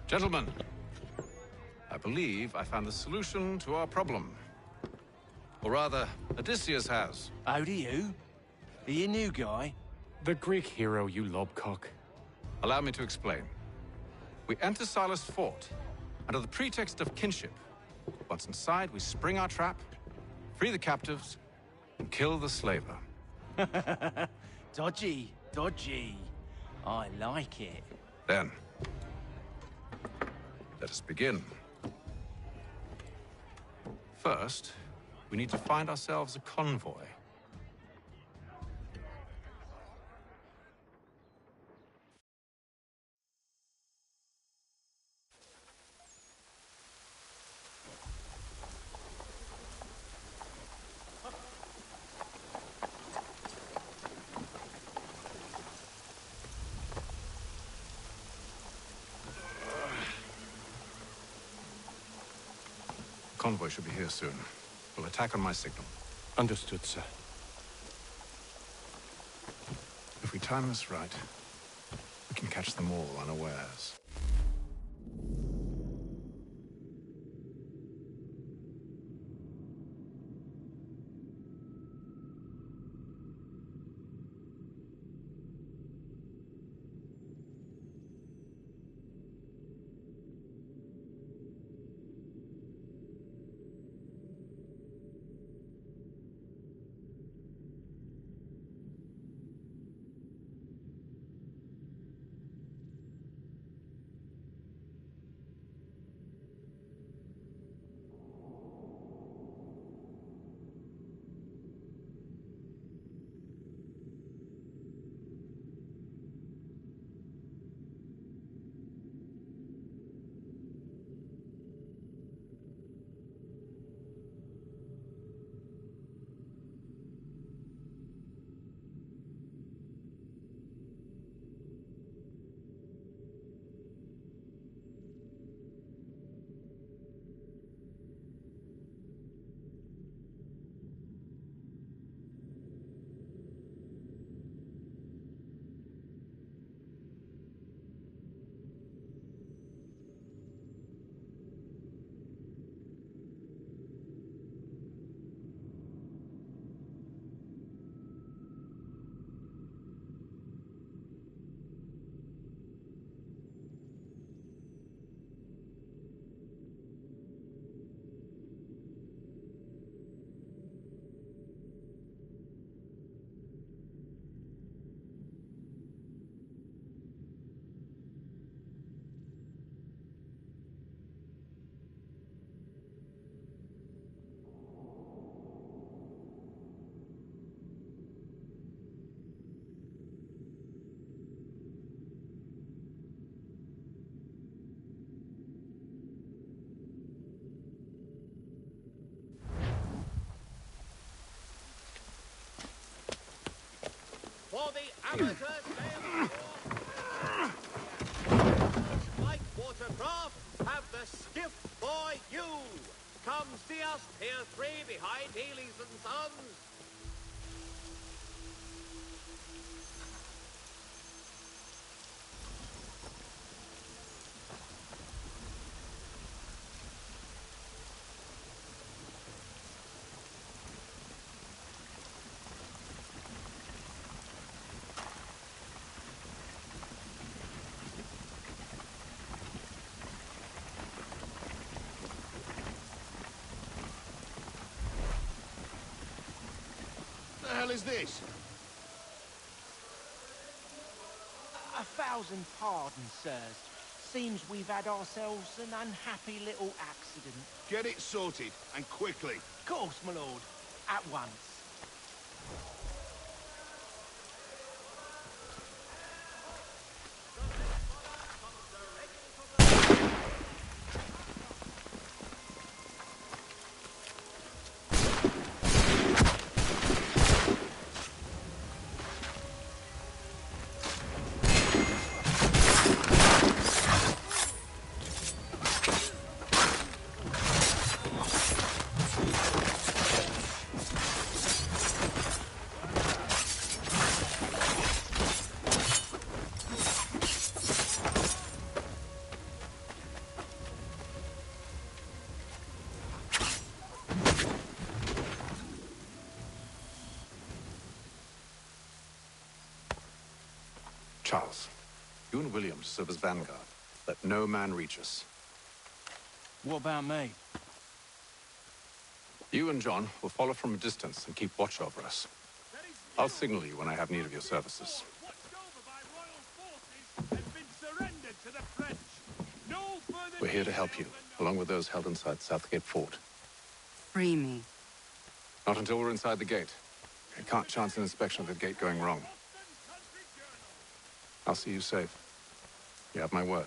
Gentlemen, I believe I found the solution to our problem. Or rather, Odysseus has. How do you? Are you a new guy? The Greek hero, you lobcock. Allow me to explain. We enter Silas' fort, under the pretext of kinship. Once inside, we spring our trap, free the captives, and kill the slaver. Dodgy, dodgy. I like it. Then, let us begin. First, we need to find ourselves a convoy. Convoy should be here soon. We'll attack on my signal. Understood, sir. If we time this right, we can catch them all unawares. For the amateurs, light watercraft have the skiff for you. Come see us, Pier 3 behind Healy's and Sons. What the hell is this? 1,000 pardons, sirs. Seems we've had ourselves an unhappy little accident. Get it sorted, and quickly. Of course, my lord. At once. Charles, you and William serve as vanguard. Let no man reach us. What about me? You and John will follow from a distance and keep watch over us. I'll signal you when I have need of your services. Watched over by royal forces and been surrendered to the French. No further We're here to help you, along with those held inside Southgate Fort. Free me. Not until we're inside the gate. I can't chance an inspection of the gate going wrong. I'll see you safe. You have my word.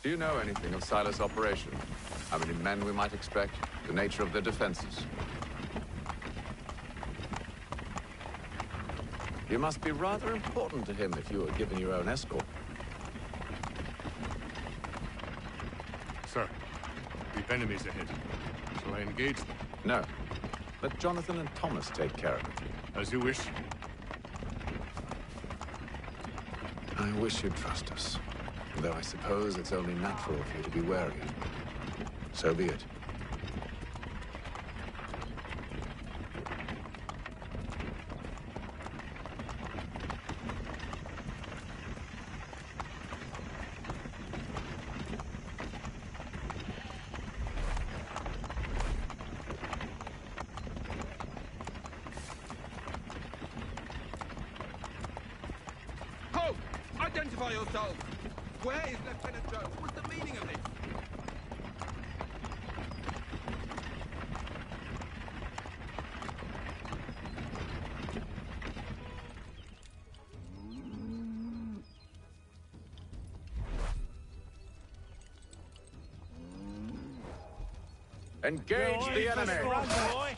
Do you know anything of Silas' operation? How many men we might expect? The nature of their defenses? You must be rather important to him if you were given your own escort. Sir, we've enemies ahead. Shall I engage them? No. Let Jonathan and Thomas take care of it. As you wish. I wish you'd trust us. Though I suppose it's only natural for you to be wary. So be it. Halt! Identify yourself! Where is Lieutenant Jones? What's the meaning of this? Engage the enemy! Run, boy!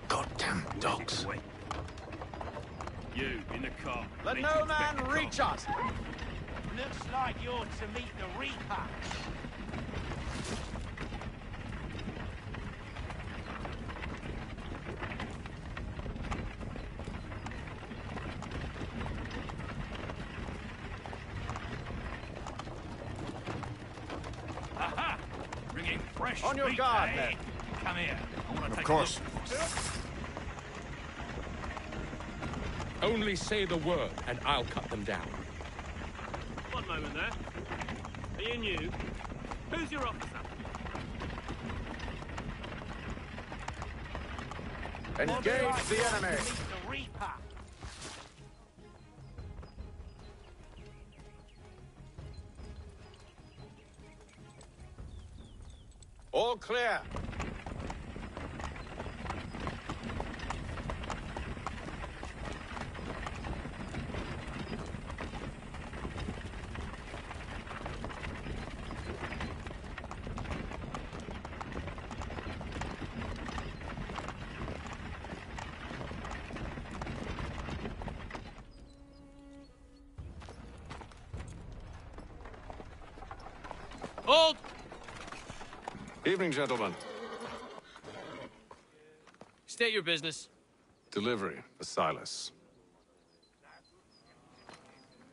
Goddamn dogs. You, in the car. Let no man reach us! Looks like you're to meet the Reaper. Aha! Bringing fresh On your meat, guard, eh? men. Come here. I want to take course. a look. Only say the word, and I'll cut them down. One moment there. Are you new? Who's your officer? Engage the enemy! To meet the Reaper. All clear! Hold! Evening, gentlemen. State your business. Delivery for Silas.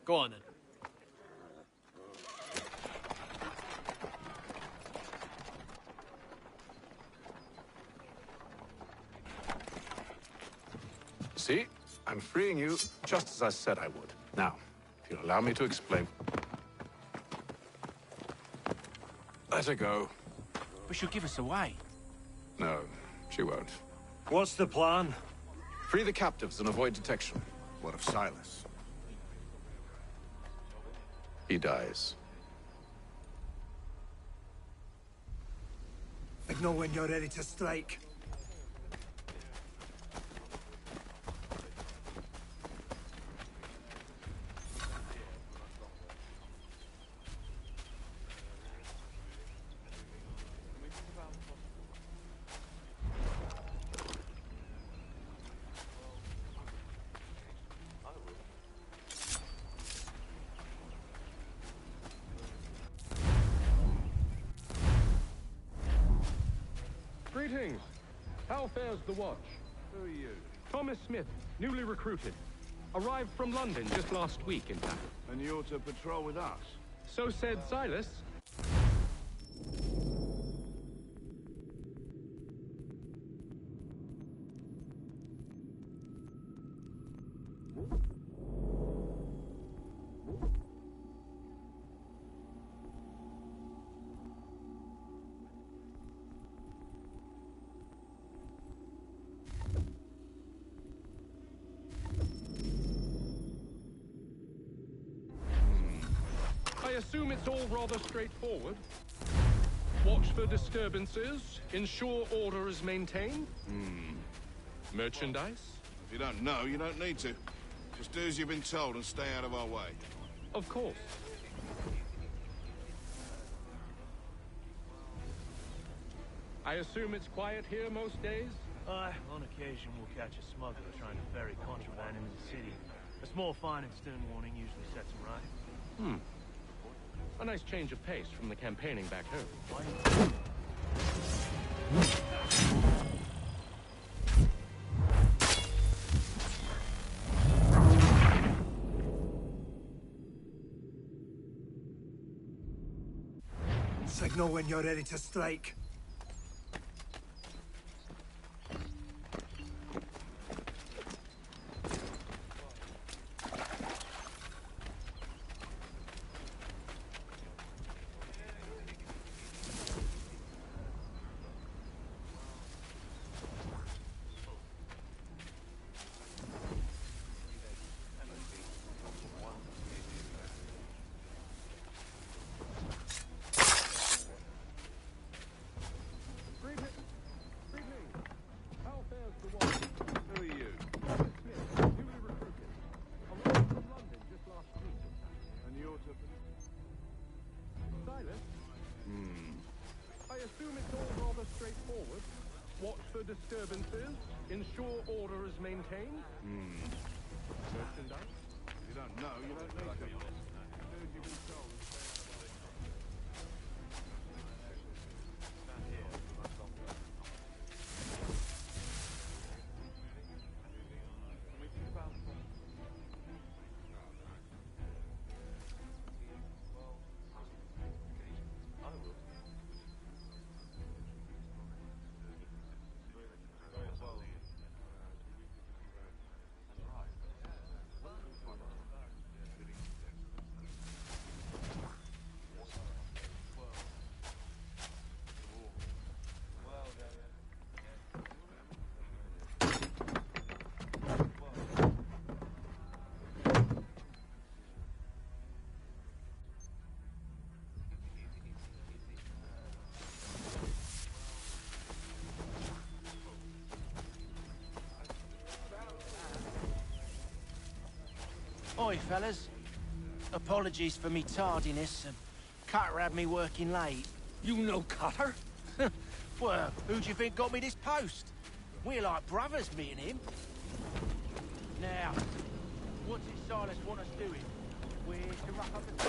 Go on, then. See? I'm freeing you just as I said I would. Now, if you'll allow me to explain. Let her go. But she'll give us away. No, she won't. What's the plan? Free the captives and avoid detection. What of Silas? He dies. Signal when you're ready to strike. Greetings. How fares the watch? Who are you? Thomas Smith, newly recruited. Arrived from London just last week, in fact. And you're to patrol with us? So said Silas. I assume it's all rather straightforward. Watch for disturbances, ensure order is maintained. Merchandise? If you don't know, you don't need to. Just do as you've been told and stay out of our way. Of course. I assume it's quiet here most days? Aye, on occasion we'll catch a smuggler trying to ferry contraband into the city. A small fine and stern warning usually sets him right. A nice change of pace from the campaigning back home. Signal when you're ready to strike. Watch for disturbances, ensure order is maintained. Merchandise? If you don't know, you don't need to. Do as you've been told and stay out of our way. Oi, fellas. Apologies for me tardiness. Cutter had me working late. You know Cutter? Well, who do you think got me this post? We're like brothers, me and him. Now, what did Silas want us doing? We're to wrap up the...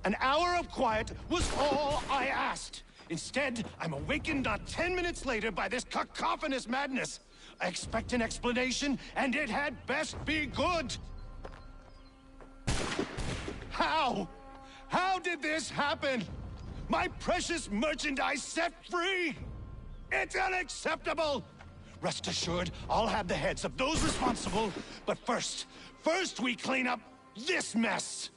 An hour of quiet was all I asked. Instead, I'm awakened not 10 minutes later by this cacophonous madness. I expect an explanation, and it had best be good. How? How did this happen? My precious merchandise set free? It's unacceptable! Rest assured, I'll have the heads of those responsible, but first we clean up this mess!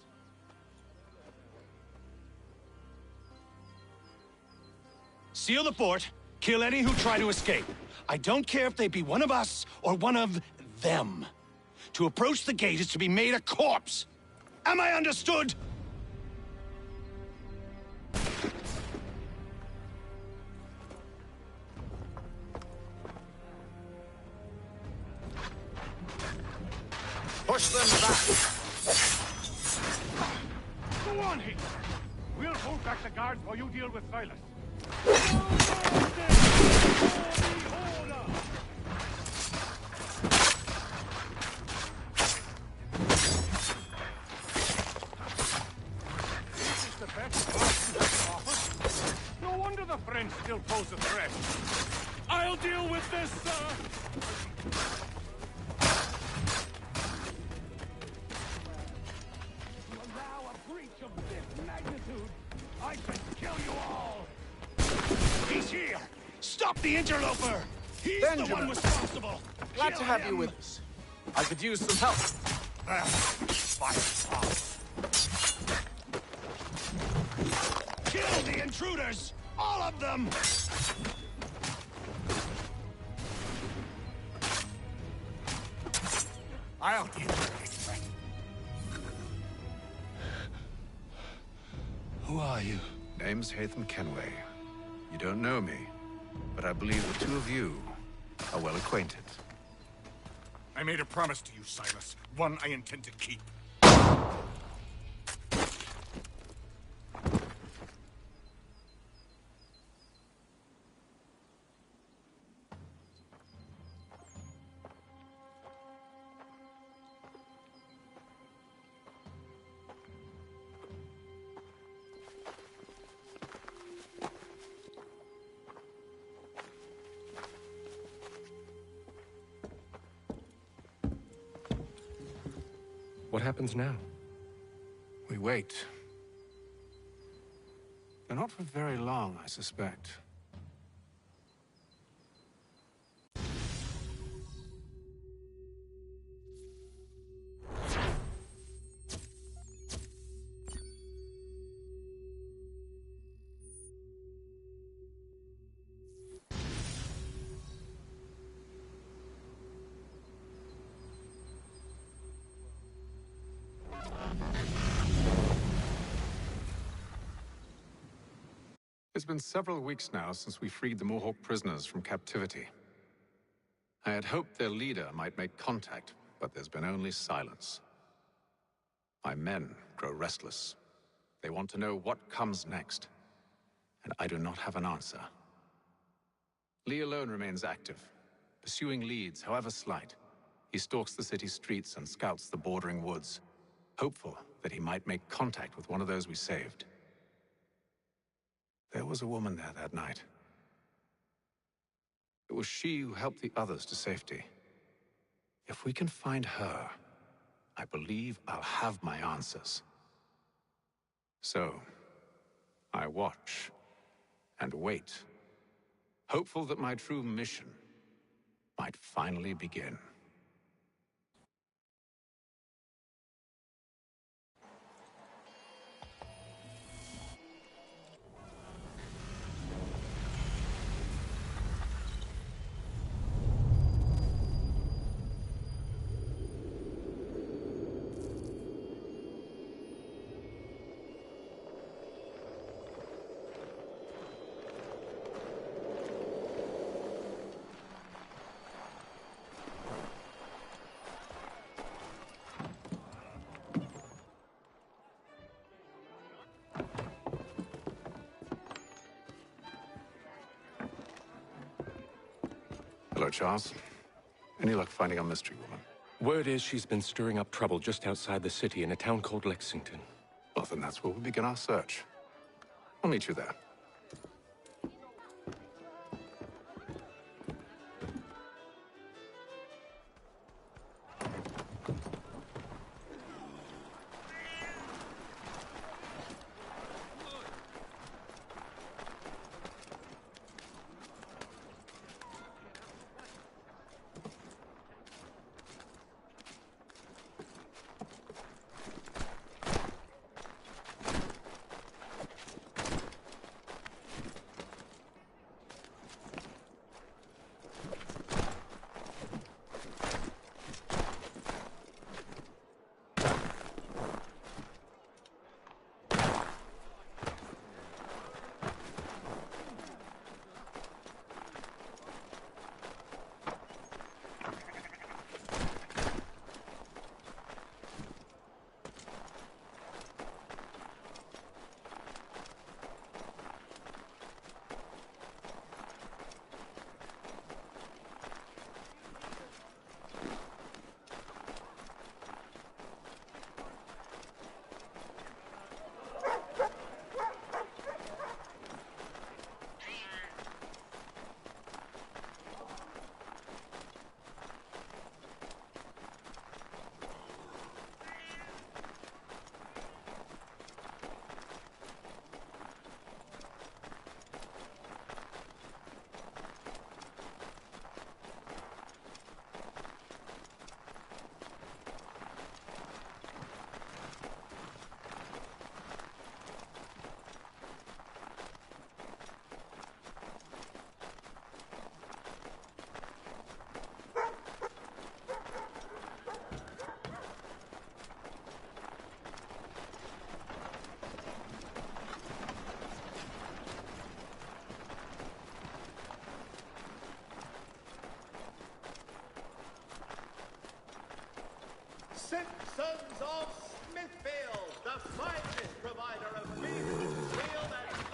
Seal the fort, kill any who try to escape. I don't care if they be one of us or one of them. To approach the gate is to be made a corpse. Am I understood? Push them back! Go on, Heath. We'll hold back the guards while you deal with Silas. This is the best option offer. No wonder the French still pose a threat. I'll deal with this, sir! I can kill you all! He's here! Stop the interloper! He's Benjamin. the one responsible! Glad Kill to have you him. with us. I could use some help. Kill the intruders! All of them! I'll deal with this threat. Who are you? Name's Hatham Kenway. You don't know me, but I believe the two of you are well acquainted. I made a promise to you, Silas. One I intend to keep. What happens now? We wait. But not for very long, I suspect. It's been several weeks now since we freed the Mohawk prisoners from captivity. I had hoped their leader might make contact, but there's been only silence. My men grow restless. They want to know what comes next, and I do not have an answer. Lee alone remains active, pursuing leads, however slight. He stalks the city streets and scouts the bordering woods, hopeful that he might make contact with one of those we saved. There was a woman there that night. It was she who helped the others to safety. If we can find her, I believe I'll have my answers. So, I watch and wait, hopeful that my true mission might finally begin. Hello, Charles. Any luck finding our mystery woman? Word is she's been stirring up trouble just outside the city in a town called Lexington. Well, then that's where we'll begin our search. I'll meet you there. Simpsons of Smithfield, the finest provider of beef, veal, and live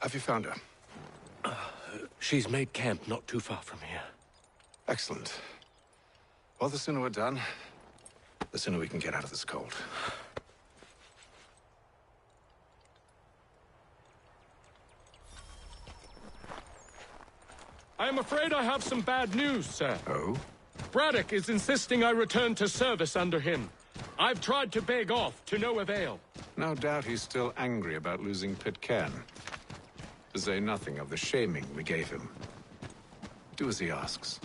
Have you found her? She's made camp not too far from here. Excellent. Well, the sooner we're done, the sooner we can get out of this cold. I am afraid I have some bad news, sir. Oh? Braddock is insisting I return to service under him. I've tried to beg off, to no avail. No doubt he's still angry about losing Pitcairn. To say nothing of the shaming we gave him. Do as he asks.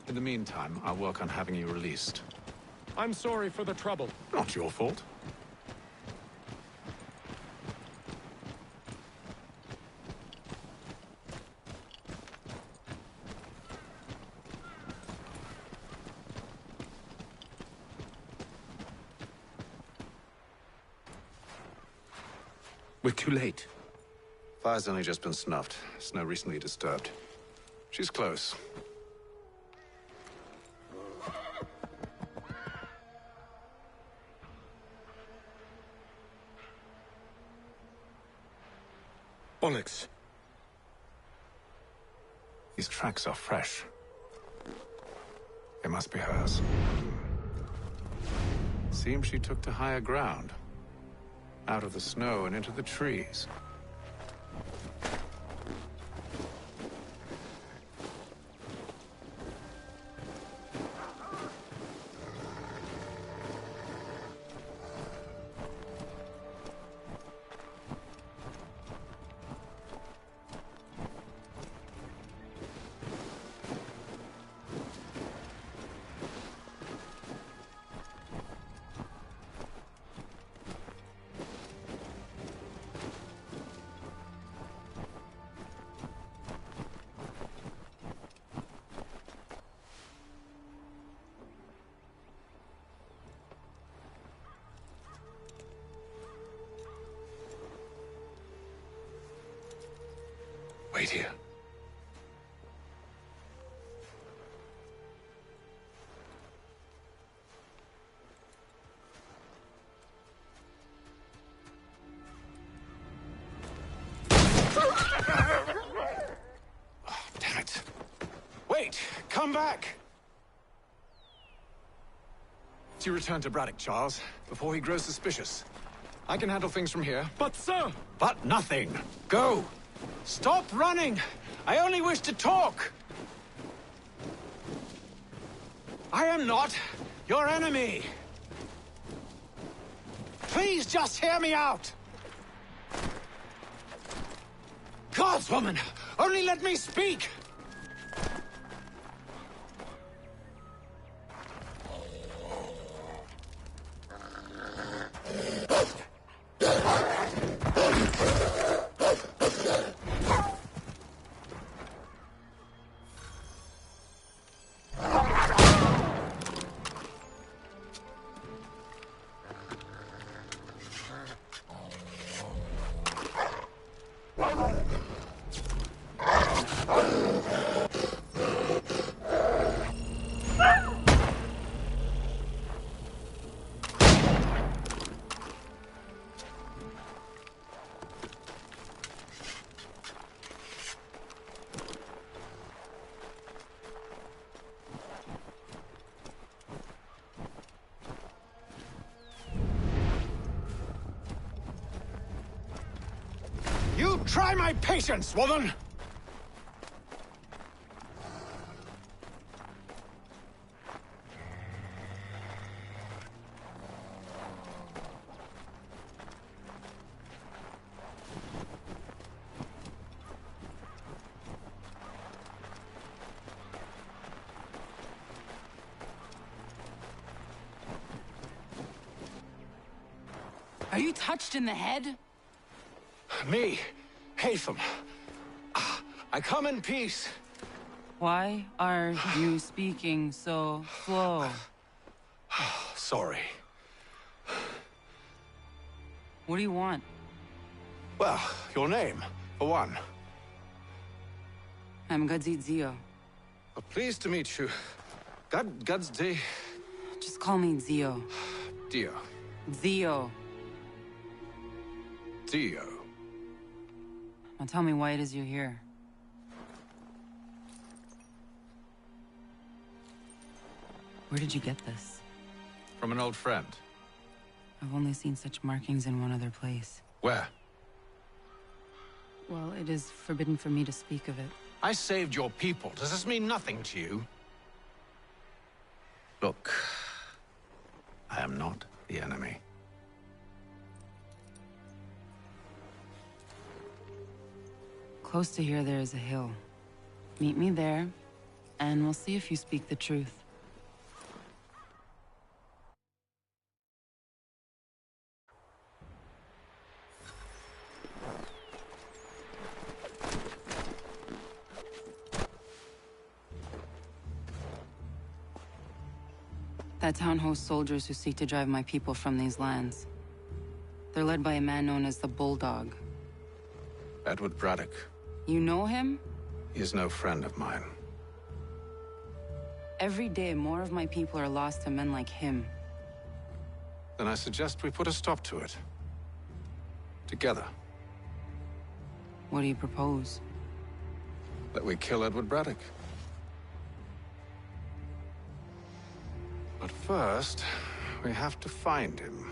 In the meantime, I'll work on having you released. I'm sorry for the trouble. Not your fault. We're too late. Fire's only just been snuffed. Snow recently disturbed. She's close. Bollocks. These tracks are fresh. They must be hers. Seems she took to higher ground. Out of the snow and into the trees. Wait here. Oh, damn it. Wait! Come back! You return to Braddock, Charles, before he grows suspicious. I can handle things from here. But, sir! But nothing! Go! Stop running! I only wish to talk! I am not your enemy! Please just hear me out! Gods, woman! Only let me speak! You try my patience, woman! Are you touched in the head? Me, Haytham. I come in peace. Why are you speaking so slow? Sorry. What do you want? Well, your name, for one. I'm Gadzi Zio. Well, pleased to meet you. God's day. Just call me Zio. Dio. Zio. Dio. Now tell me why it is you're here. Where did you get this? From an old friend. I've only seen such markings in one other place. Where? Well, it is forbidden for me to speak of it. I saved your people. Does this mean nothing to you? Look, I am not the enemy. Close to here, there is a hill. Meet me there, and we'll see if you speak the truth. That town hosts soldiers who seek to drive my people from these lands. They're led by a man known as the Bulldog. Edward Braddock. You know him? He is no friend of mine. Every day, more of my people are lost to men like him. Then I suggest we put a stop to it. Together. What do you propose? That we kill Edward Braddock. But first, we have to find him.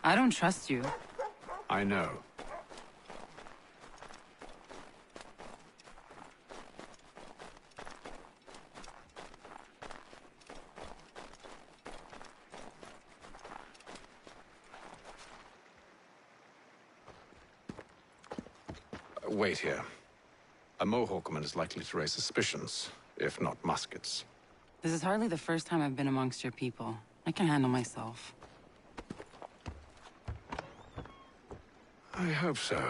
I don't trust you. I know. Wait here. A Mohawkman is likely to raise suspicions, if not muskets. This is hardly the first time I've been amongst your people. I can handle myself. I hope so.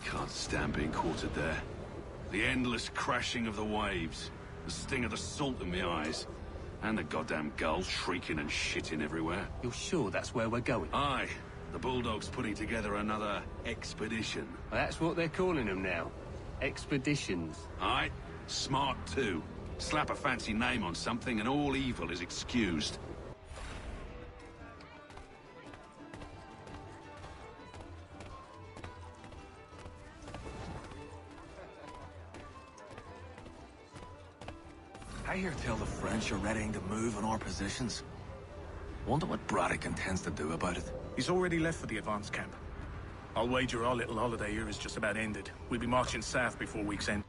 Can't stand being quartered there. The endless crashing of the waves, the sting of the salt in my eyes, and the goddamn gulls shrieking and shitting everywhere. You're sure that's where we're going? Aye. The Bulldog's putting together another expedition. Well, that's what they're calling them now. Expeditions. Aye. Smart too. Slap a fancy name on something and all evil is excused. I hear tell the French are readying to move on our positions. Wonder what Braddock intends to do about it. He's already left for the advance camp. I'll wager our little holiday here is just about ended. We'll be marching south before week's end.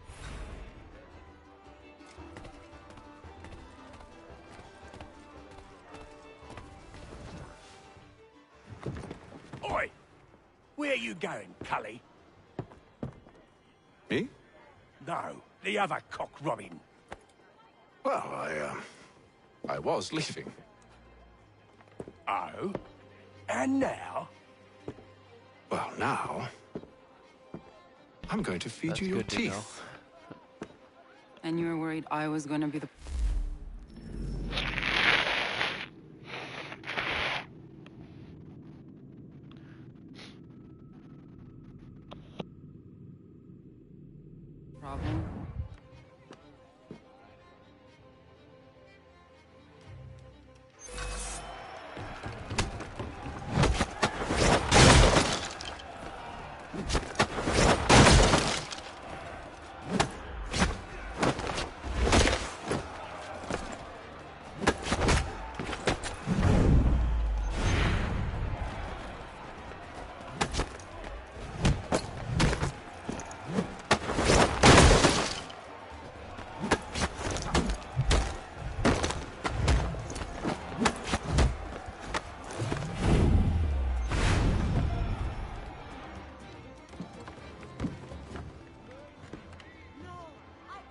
Oi! Where you going, Cully? Me? No, the other cock Robin. Well, I was leaving. Oh? And now? Well, now... I'm going to feed you your teeth. And you were worried I was going to be the... problem?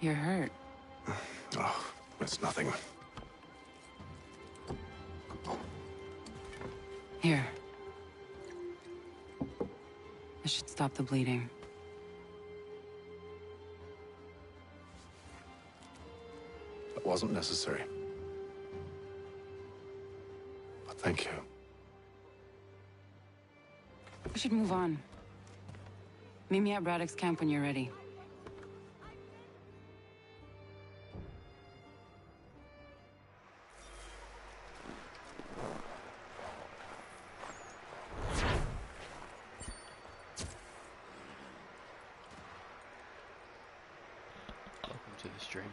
You're hurt. Oh, it's nothing. Here. This should stop the bleeding. That wasn't necessary. But thank you. We should move on. Meet me at Braddock's camp when you're ready. Welcome to the stream.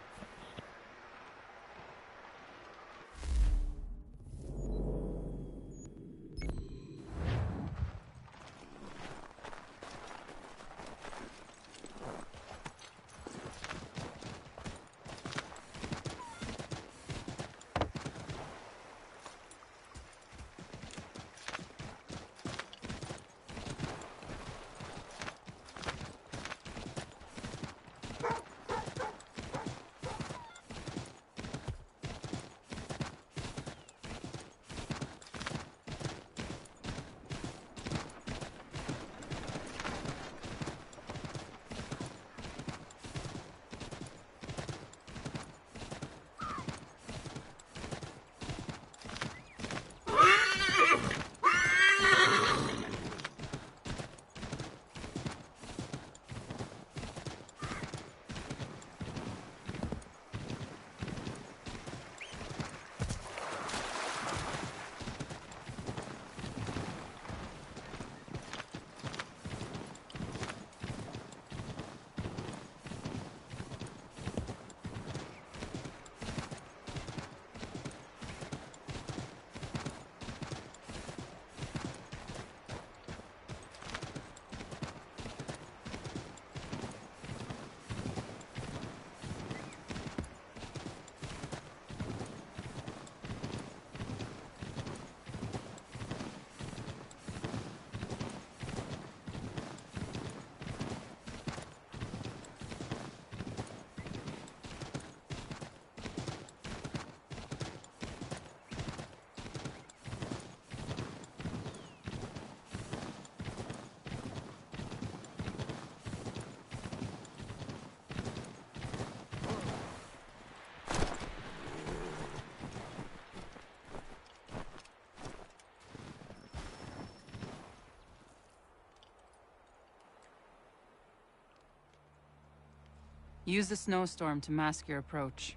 Use the snowstorm to mask your approach.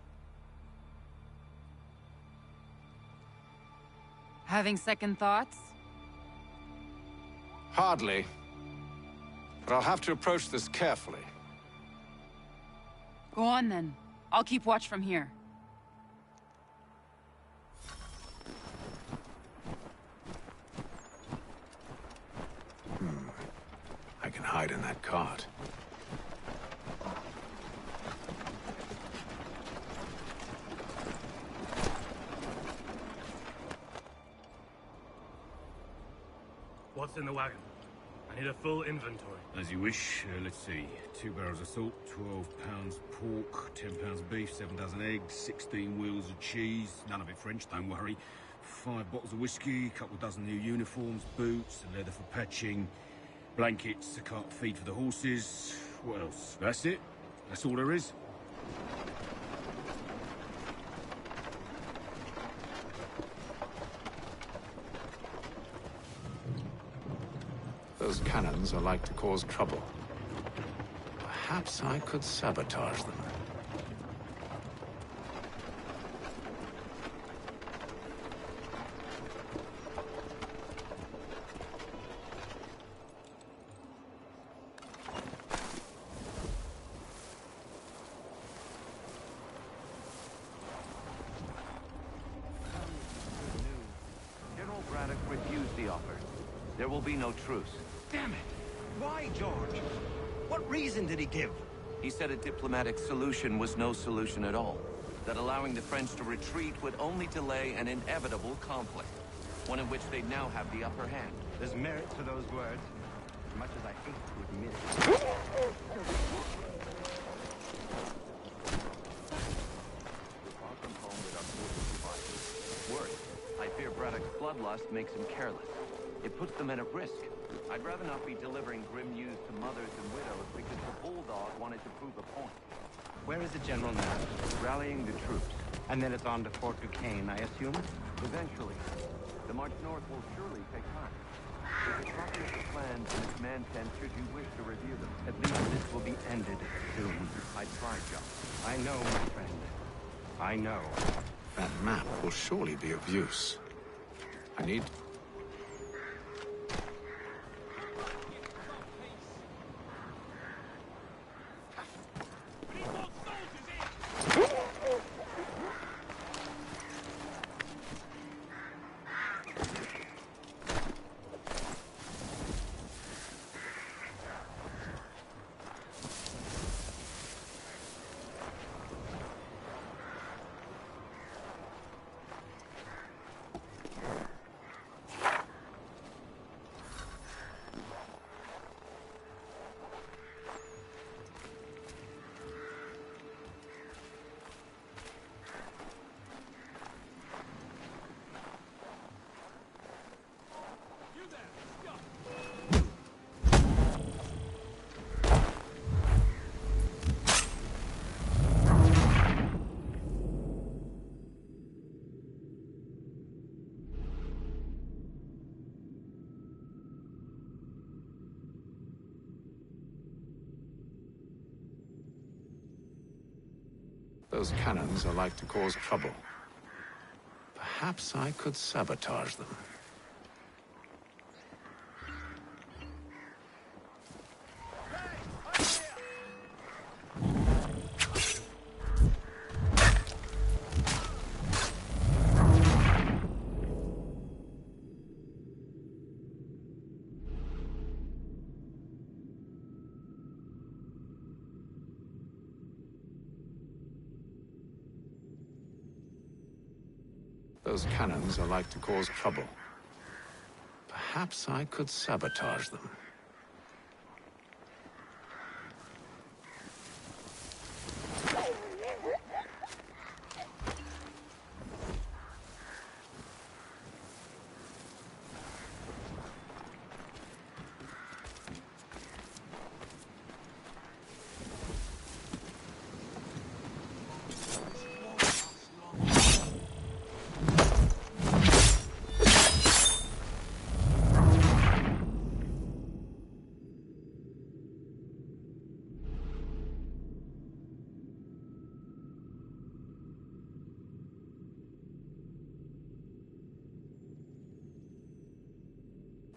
Having second thoughts? Hardly. But I'll have to approach this carefully. Go on then. I'll keep watch from here. I can hide in that cart. What's in the wagon? I need a full inventory. As you wish. Let's see. 2 barrels of salt, 12 pounds pork, 10 pounds of beef, 7 dozen eggs, 16 wheels of cheese. None of it French, don't worry. 5 bottles of whiskey, a couple of dozen new uniforms, boots, and leather for patching, blankets, a cart feed for the horses. What else? That's it. That's all there is. Those cannons are like to cause trouble. Perhaps I could sabotage them. General Braddock refused the offer. There will be no truce. Damn it! Why, George? What reason did he give? He said a diplomatic solution was no solution at all. That allowing the French to retreat would only delay an inevitable conflict. One in which they'd now have the upper hand. There's merit to those words, as much as I hate to admit it. bloodlust makes him careless. It puts the men at risk. I'd rather not be delivering grim news to mothers and widows because the bulldog wanted to prove a point. Where is the general now? Rallying the troops. And then it's on to Fort Duquesne, I assume? Eventually. The march north will surely take time. There's a copy of the plans in the command tent should you wish to review them. At least this will be ended soon. I tried, John. I know, my friend. I know. That map will surely be of use. I need... Those cannons are like to cause trouble. Perhaps I could sabotage them. Those cannons are like to cause trouble. Perhaps I could sabotage them.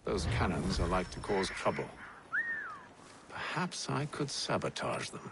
Those cannons are like to cause trouble. Perhaps I could sabotage them.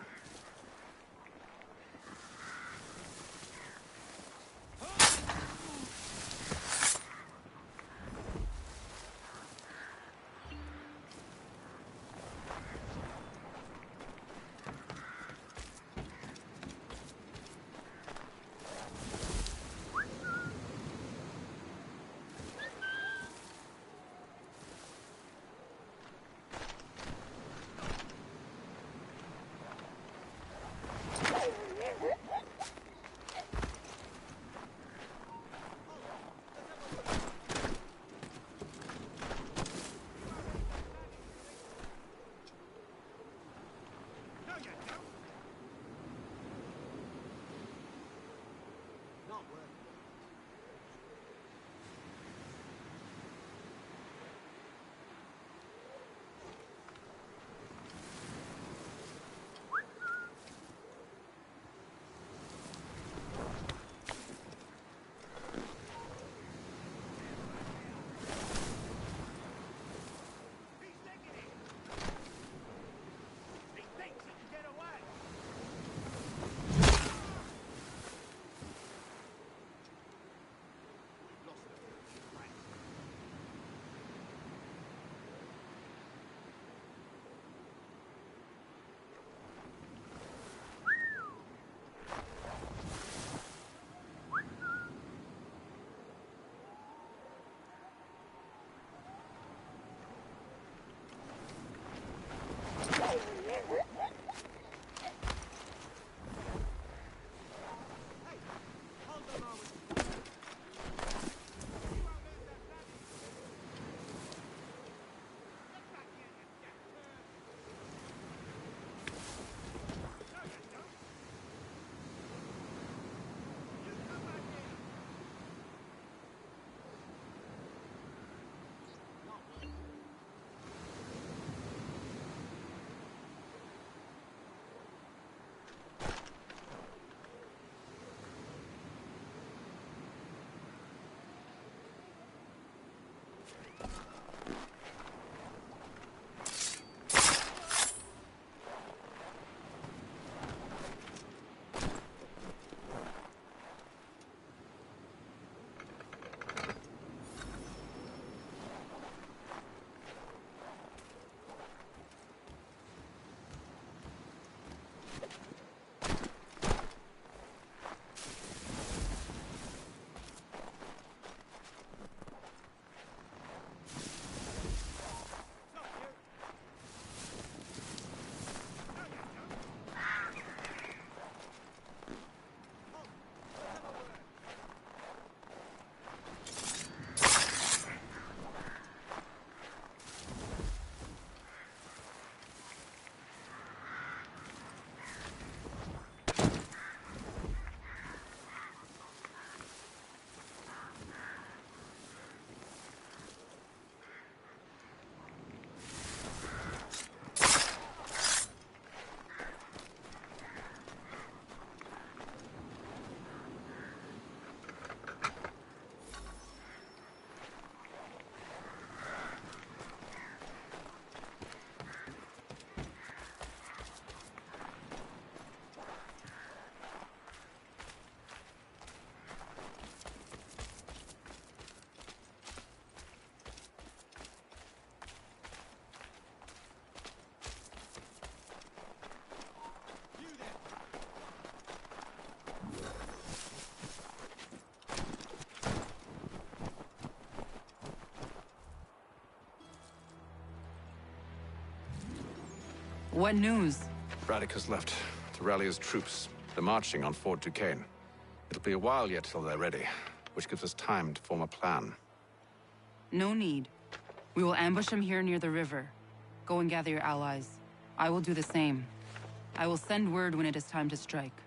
What news? Braddock has left to rally his troops. They're marching on Fort Duquesne. It'll be a while yet till they're ready, which gives us time to form a plan. No need. We will ambush them here near the river. Go and gather your allies. I will do the same. I will send word when it is time to strike.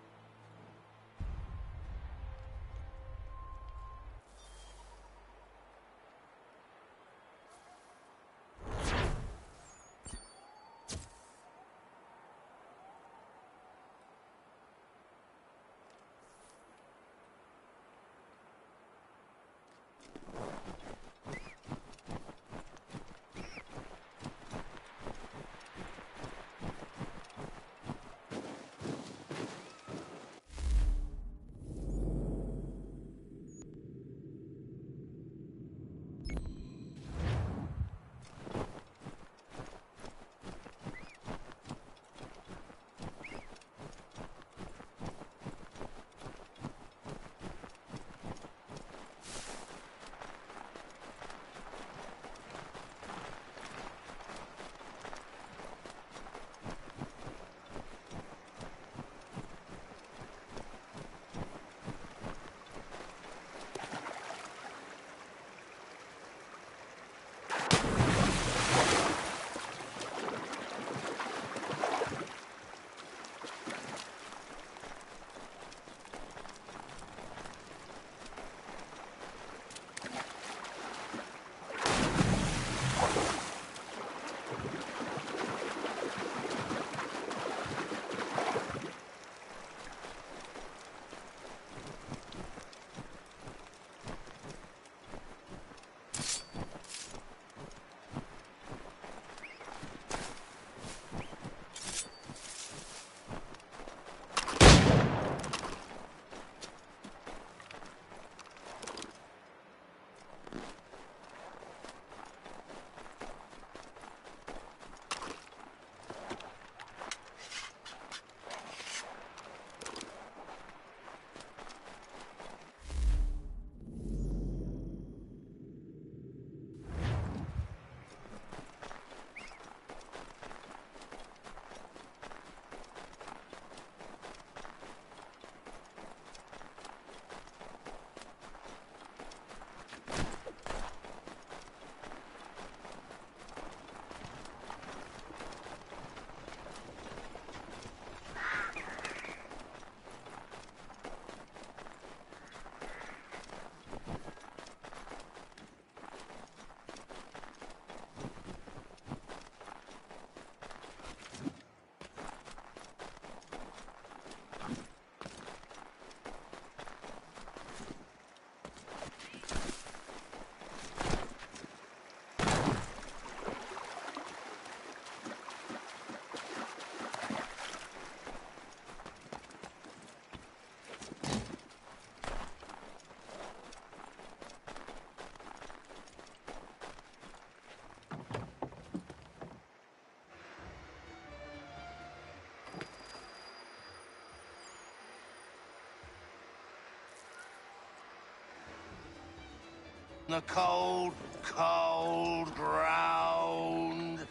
The cold, cold ground.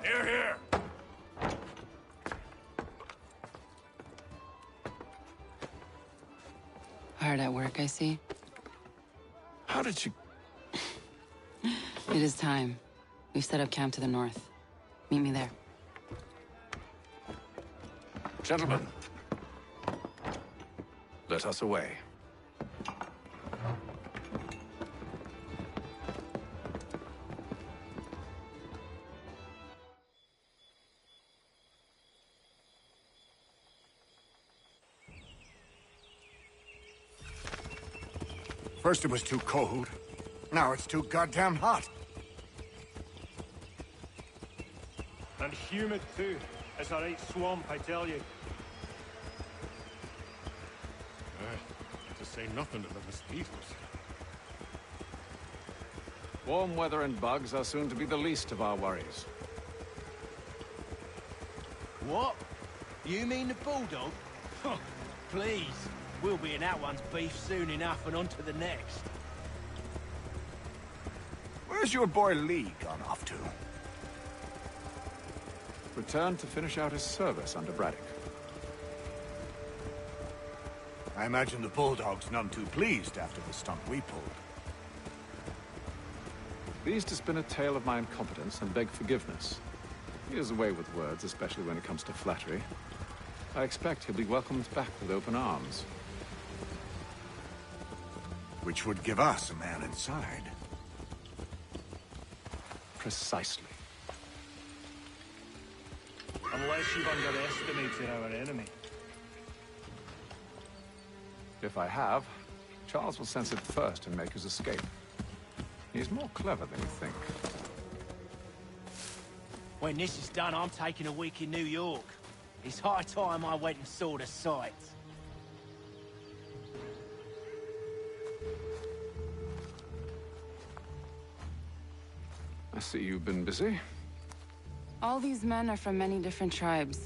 Here, here. Hard at work, I see. How did you... It is time. We've set up camp to the north. Meet me there. Gentlemen, let us away. First it was too cold. Now it's too goddamn hot. And humid too. It's a right swamp, I tell you. To say nothing of the mosquitoes. Warm weather and bugs are soon to be the least of our worries. What? You mean the bulldog? Huh, please. We'll be in that one's beef soon enough and on to the next. Where's your boy Lee gone off to? returned to finish out his service under Braddock. I imagine the Bulldog's none too pleased after the stunt we pulled. Pleased to spin a tale of my incompetence and beg forgiveness. He has a way with words, especially when it comes to flattery. I expect he'll be welcomed back with open arms. Which would give us a man inside. Precisely. Unless you've underestimated our enemy. If I have, Charles will sense it first and make his escape. He's more clever than you think. When this is done, I'm taking a week in New York. It's high time I went and saw the sights. I see you've been busy. All these men are from many different tribes,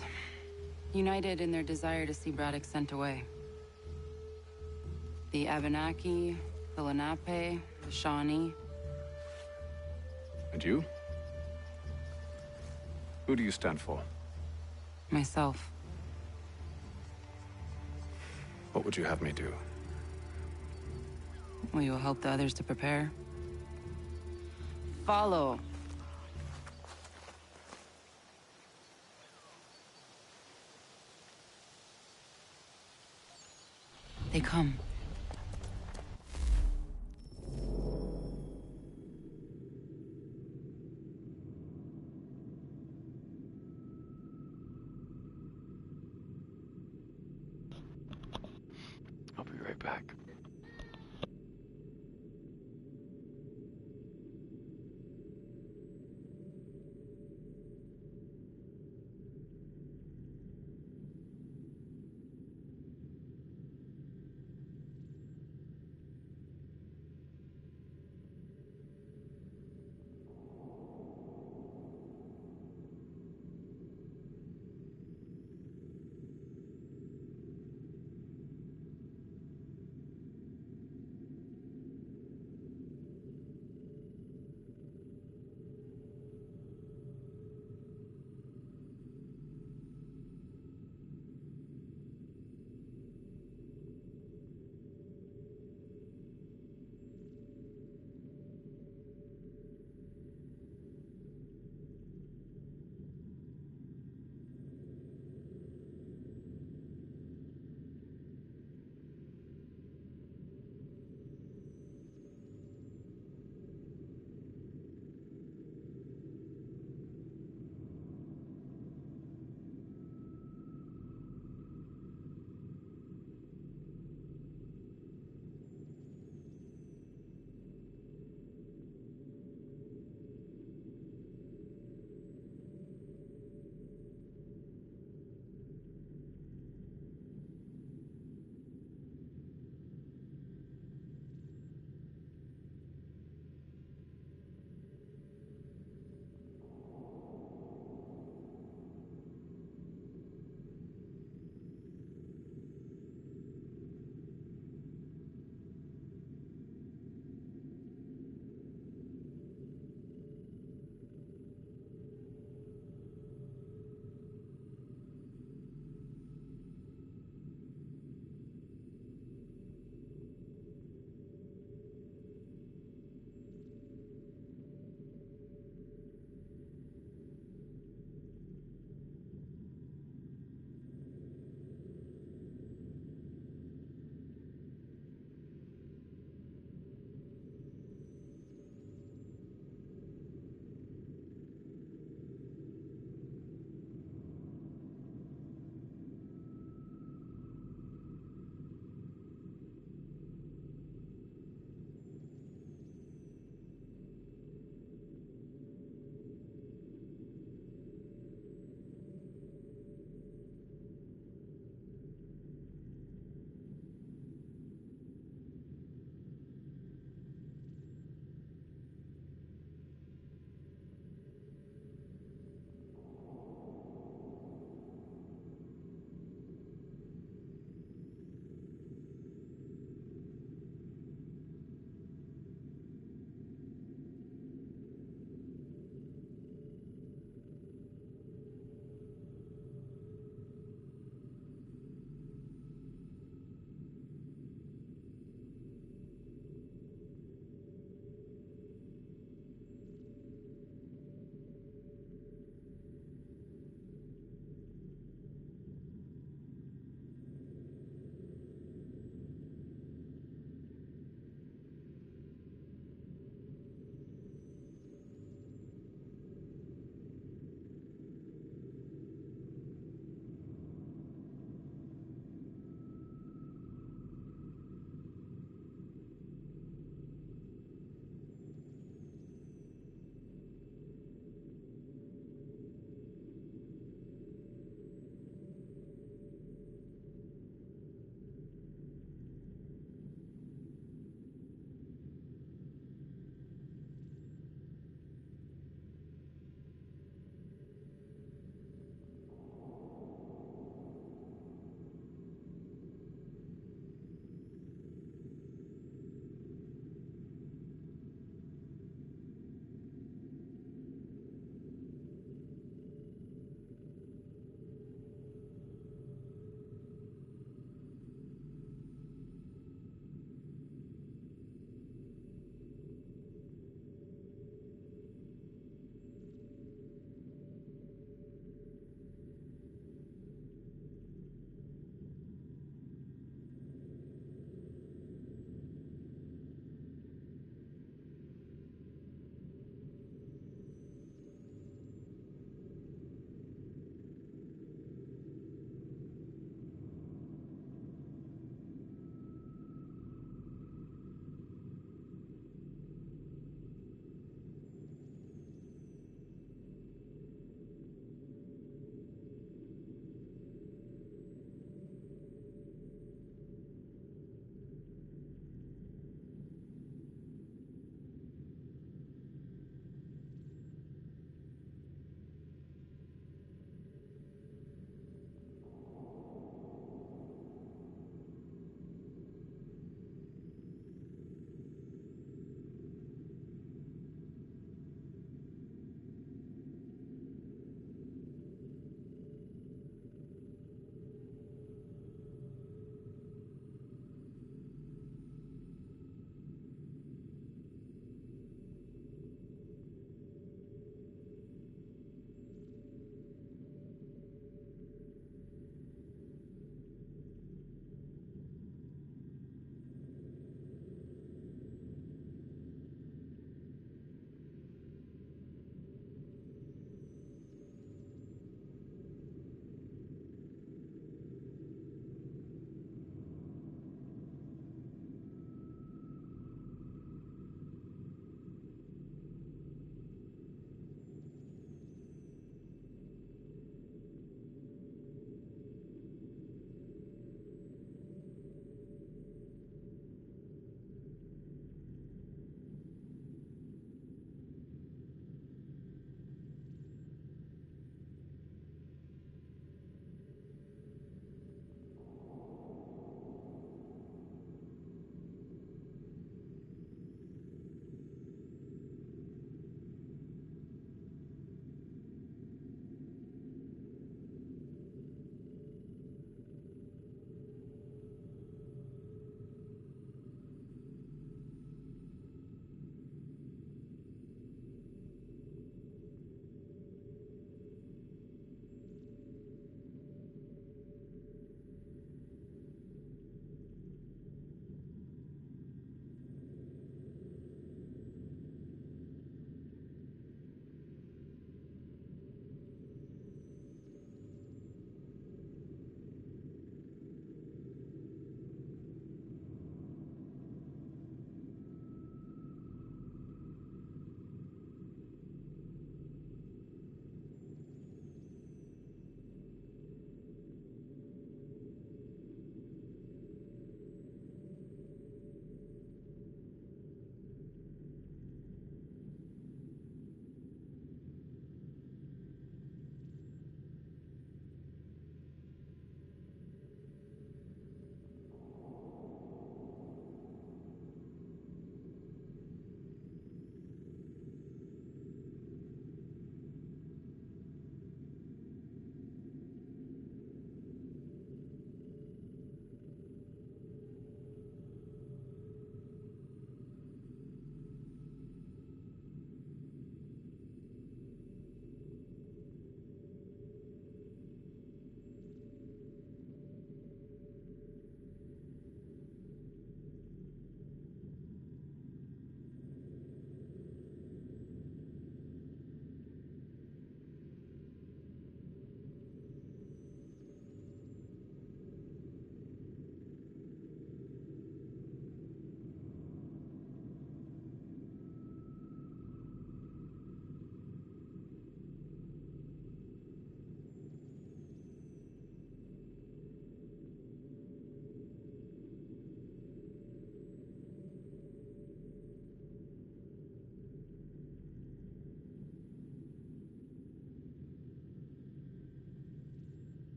united in their desire to see Braddock sent away. The Abenaki, the Lenape, the Shawnee. And you? Who do you stand for? Myself. What would you have me do? Will you help the others to prepare? Follow. They come. I'll be right back.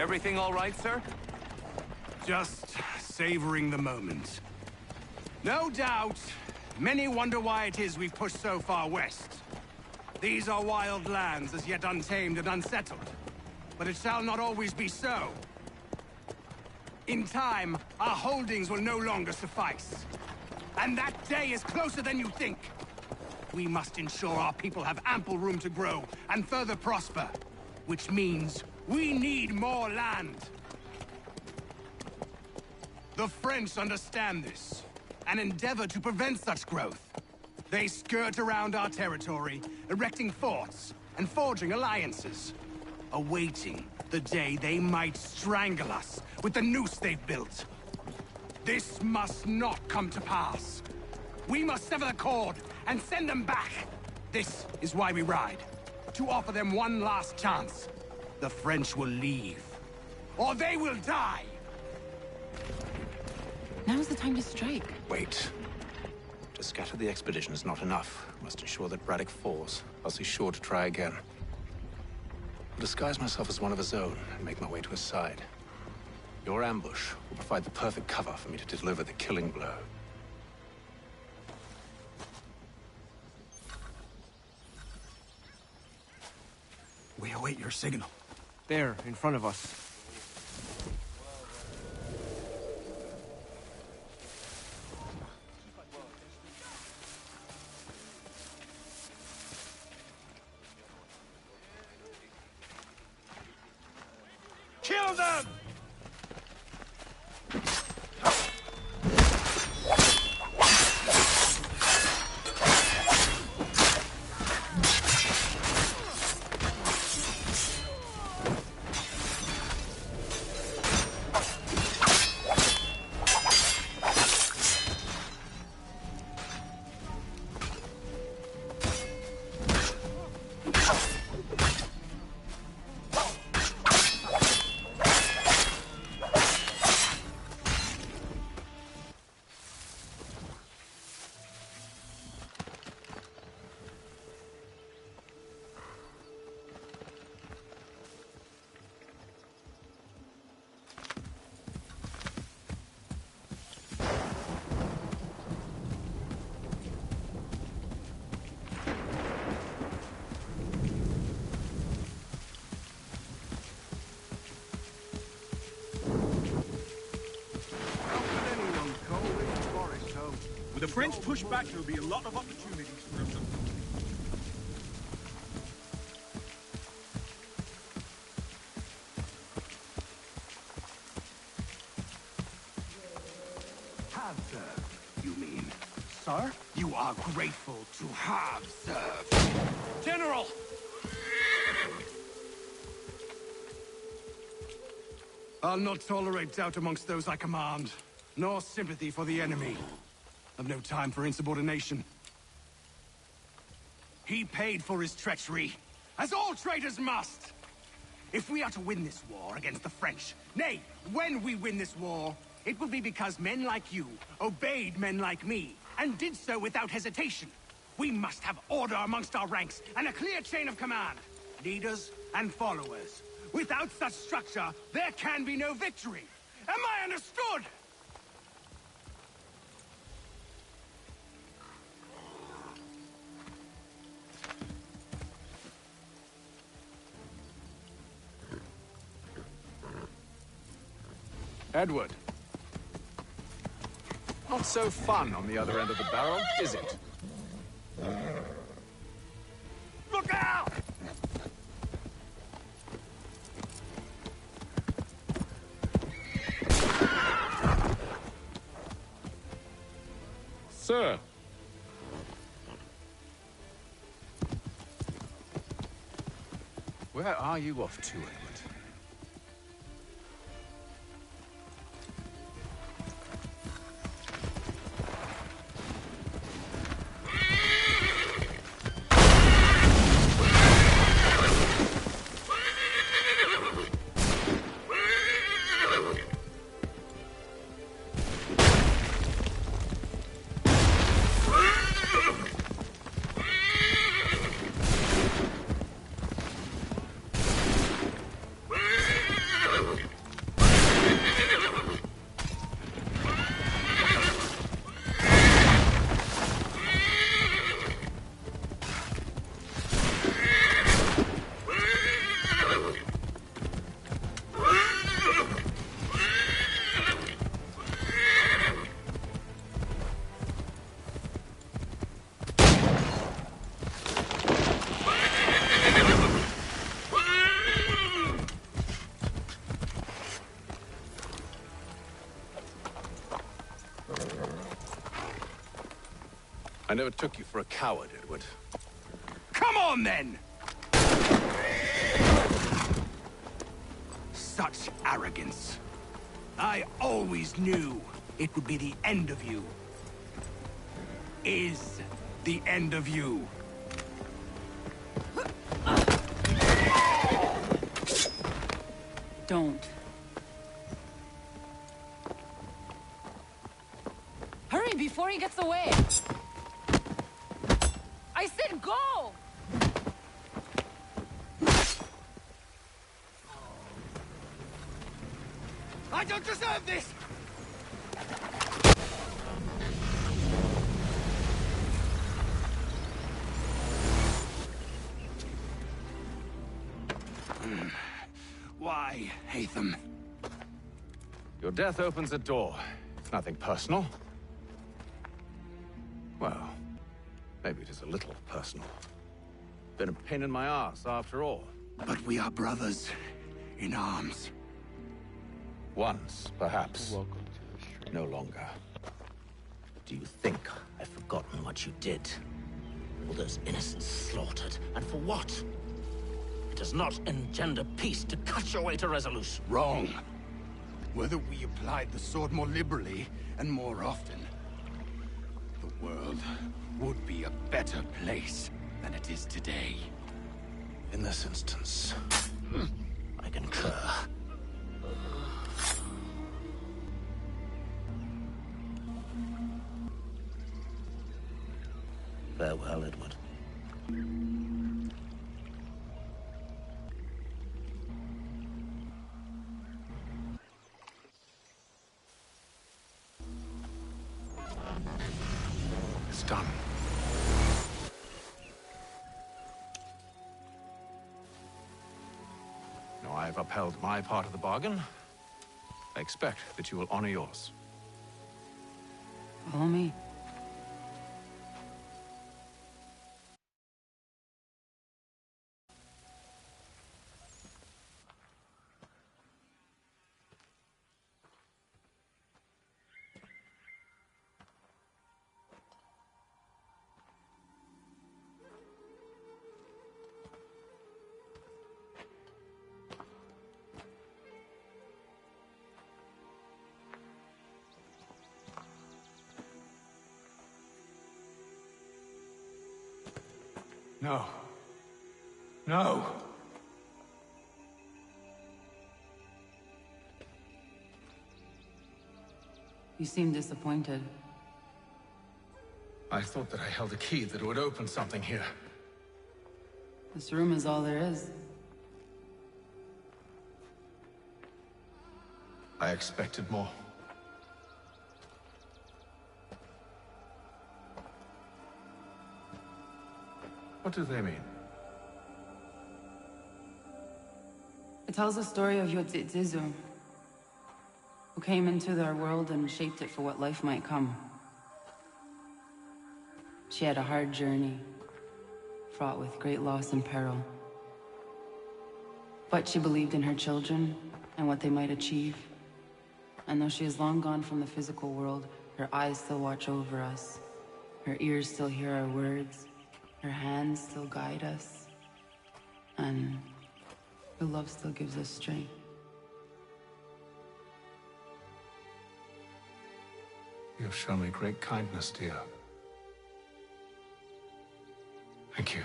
Everything all right, sir? Just savoring the moment. No doubt, many wonder why it is we've pushed so far west. These are wild lands, as yet untamed and unsettled. But it shall not always be so. In time, our holdings will no longer suffice. And that day is closer than you think. We must ensure our people have ample room to grow and further prosper. Which means we need more land. The French understand this, and endeavor to prevent such growth. They skirt around our territory, erecting forts and forging alliances, awaiting the day they might strangle us with the noose they've built. This must not come to pass. We must sever the cord and send them back. This is why we ride, to offer them one last chance. The French will leave, or they will die. Now's the time to strike. Wait. To scatter the expedition is not enough. We must ensure that Braddock falls, else he's sure to try again. I'll disguise myself as one of his own and make my way to his side. Your ambush will provide the perfect cover for me to deliver the killing blow. We await your signal. There, in front of us. Kill them! With the French push back, there'll be a lot of opportunities for us. Have served, you mean? Sir? You are grateful to have served. General! I'll not tolerate doubt amongst those I command, nor sympathy for the enemy. I've no time for insubordination. He paid for his treachery, as all traitors must. If we are to win this war against the French, nay, when we win this war, it will be because men like you obeyed men like me, and did so without hesitation. We must have order amongst our ranks, and a clear chain of command. Leaders and followers. Without such structure, there can be no victory. Am I understood? Edward. Not so fun on the other end of the barrel, is it? Look out! Sir. Where are you off to, Edward? I never took you for a coward, Edward. Come on, then! Such arrogance. I always knew it would be the end of you. Is the end of you. Don't. Hurry before he gets away! I said go! I don't deserve this! Why, Hatham? Your death opens a door. It's nothing personal. Well, maybe it is a little personal. Been a pain in my ass, after all. But we are brothers in arms. Once, perhaps. Welcome to the stream. No longer. Do you think I've forgotten what you did? All those innocents slaughtered, and for what? It does not engender peace to cut your way to resolution. Wrong. Whether we applied the sword more liberally and more often, the world would be a better place than it is today. In this instance, I concur. Farewell, Edward. It's done. Now I've upheld my part of the bargain. I expect that you will honor yours. Follow me. No. No! You seem disappointed. I thought that I held a key that would open something here. This room is all there is. I expected more. What do they mean? It tells the story of Yotzitzizu, who came into our world and shaped it for what life might come. She had a hard journey, fraught with great loss and peril. But she believed in her children and what they might achieve. And though she is long gone from the physical world, her eyes still watch over us. Her ears still hear our words. Her hands still guide us. And her love still gives us strength. You have shown me great kindness, dear. Thank you.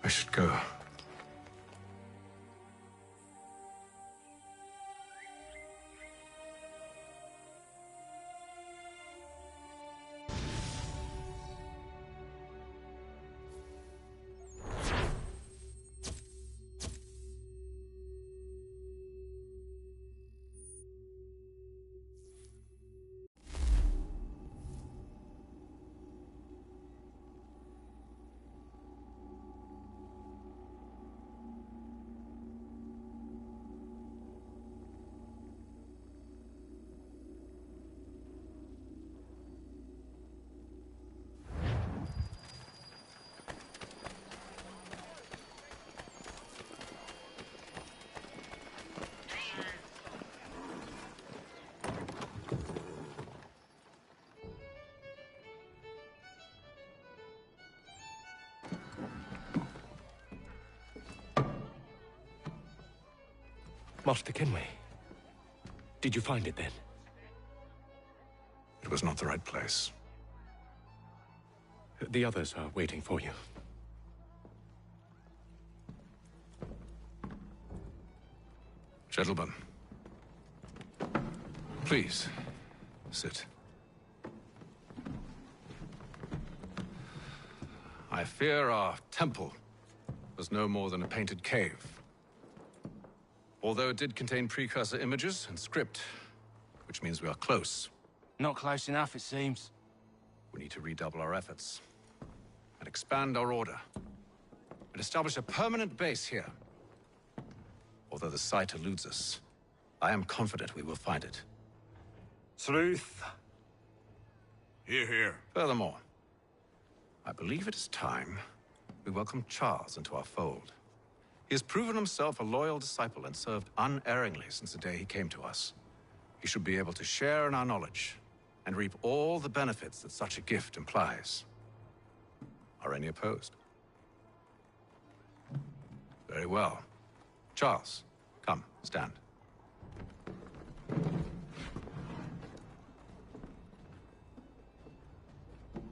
I should go. Master Kenway. Did you find it then? It was not the right place. The others are waiting for you. Gentlemen, please, sit. I fear our temple was no more than a painted cave. Although it did contain precursor images and script, which means we are close. Not close enough, it seems. We need to redouble our efforts and expand our order and establish a permanent base here. Although the site eludes us, I am confident we will find it. Truth. Hear, hear. Furthermore, I believe it is time we welcome Charles into our fold. He has proven himself a loyal disciple and served unerringly since the day he came to us. He should be able to share in our knowledge and reap all the benefits that such a gift implies. Are any opposed? Very well. Charles, come, stand.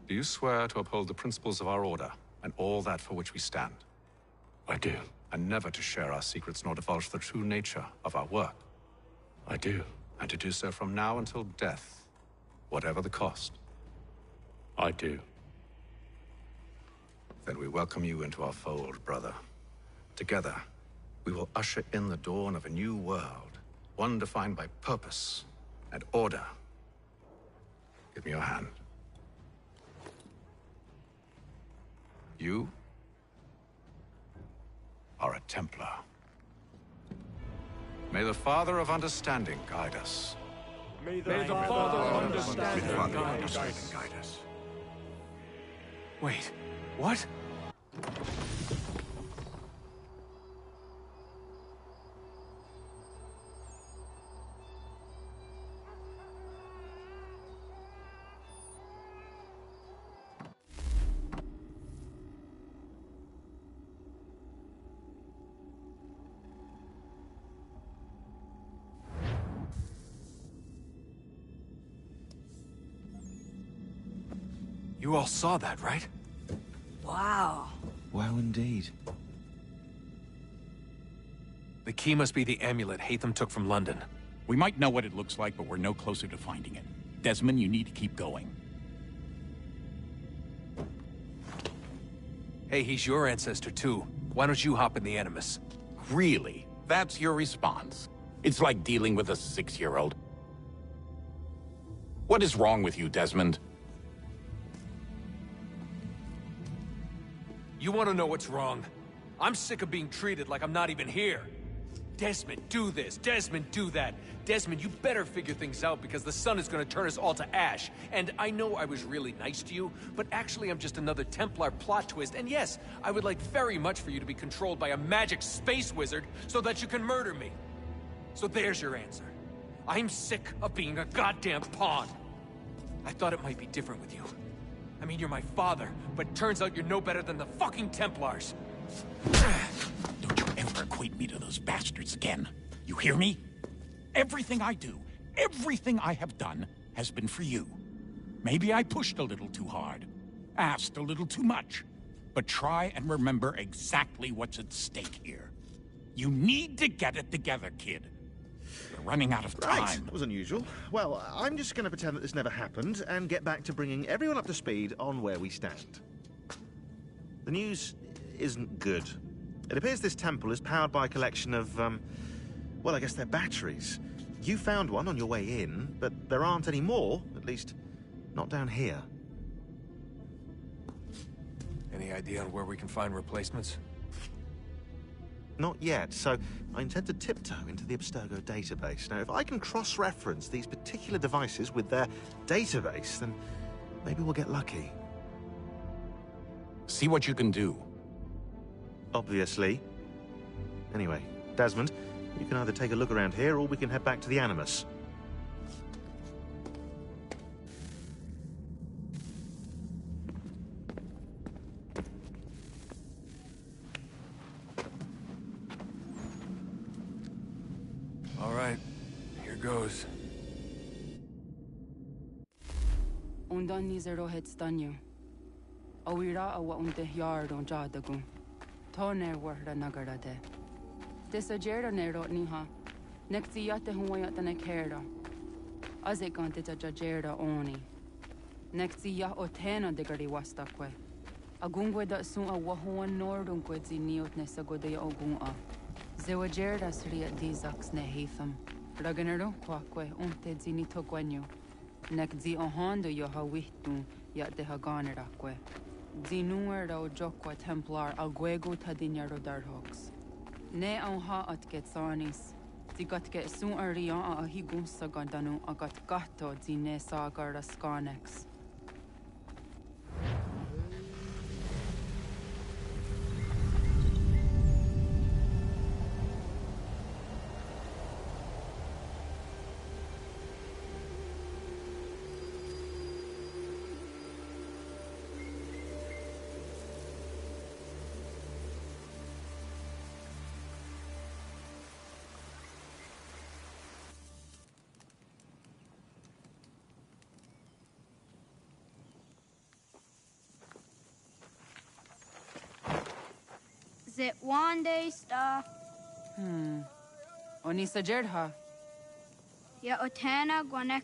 Do you swear to uphold the principles of our order and all that for which we stand? I do. And never to share our secrets nor divulge the true nature of our work? I do. And to do so from now until death, whatever the cost? I do. Then we welcome you into our fold, brother. Together, we will usher in the dawn of a new world, one defined by purpose and order. Give me your hand. You are a Templar. May the Father of Understanding guide us. May the Father of Understanding guide us. Wait, what? You all saw that, right? Wow. Wow, indeed. The key must be the amulet Hatham took from London. We might know what it looks like, but we're no closer to finding it. Desmond, you need to keep going. Hey, he's your ancestor too. Why don't you hop in the Animus? Really? That's your response? It's like dealing with a 6-year-old. What is wrong with you, Desmond? You want to know what's wrong? I'm sick of being treated like I'm not even here. Desmond, do this. Desmond, do that. Desmond, you better figure things out because the sun is going to turn us all to ash. And I know I was really nice to you, but actually I'm just another Templar plot twist. And yes, I would like very much for you to be controlled by a magic space wizard so that you can murder me. So there's your answer. I'm sick of being a goddamn pawn. I thought it might be different with you. I mean, you're my father, but turns out you're no better than the fucking Templars. Don't you ever equate me to those bastards again. You hear me? Everything I do, everything I have done, has been for you. Maybe I pushed a little too hard, asked a little too much, but try and remember exactly what's at stake here. You need to get it together, kid. We're running out of time. Right, that was unusual. Well, I'm just going to pretend that this never happened and get back to bringing everyone up to speed on where we stand. The news isn't good. It appears this temple is powered by a collection of, well, I guess they're batteries. You found one on your way in, but there aren't any more, at least not down here. Any idea on where we can find replacements? Not yet, so I intend to tiptoe into the Abstergo database. Now, if I can cross-reference these particular devices with their database, then maybe we'll get lucky. See what you can do. Obviously. Anyway, Desmond, you can either take a look around here, or we can head back to the Animus. goes. Undan ni zero het stanyu. Awira awa unde yard on jadagun. Toner warda nagara de. Desagerda nero niha. Nekti yate huwayat na kerda. Azekant ita jagerda oni. Nekti ya otena degari wastakwe. Agungwe da sun a wahuan nordungwe zi niot ne sagodaya ogun a. Zewagerda sriat dizaks ne heatham. Raganero kwakwe unte zi ni togwenyo. Nek zi ohando yo ha wihtun yat de ha ganerakwe. Zi nuer da o jokwa templar alguego tadinyaro darhoks. Ne on ha at get sanis. Zi gat get sun arian a higun sagandanu a gat gatto zi ne sagar skanex. Is it one day stuff? Oni sajerha. Ya otana gwanek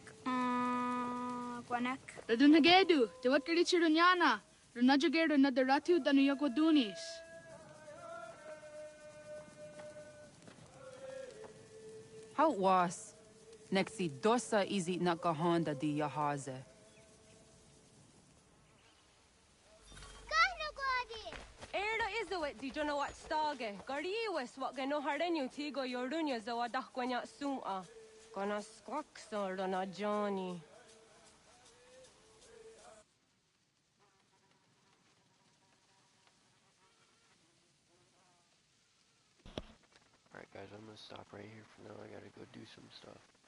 gwanek. Radunagedu, te wakari chirunyana. Runajageru nadaratu danu yagodunis. How was? Nexi dosa izi nakahanda di yahaze. Izawit di jono wat stage. Gariwes wat gano harenyu tigo yorunya zawadak kwanya suma. Gana skwaksar na Johnny. Alright guys, I'm gonna stop right here for now. I gotta go do some stuff.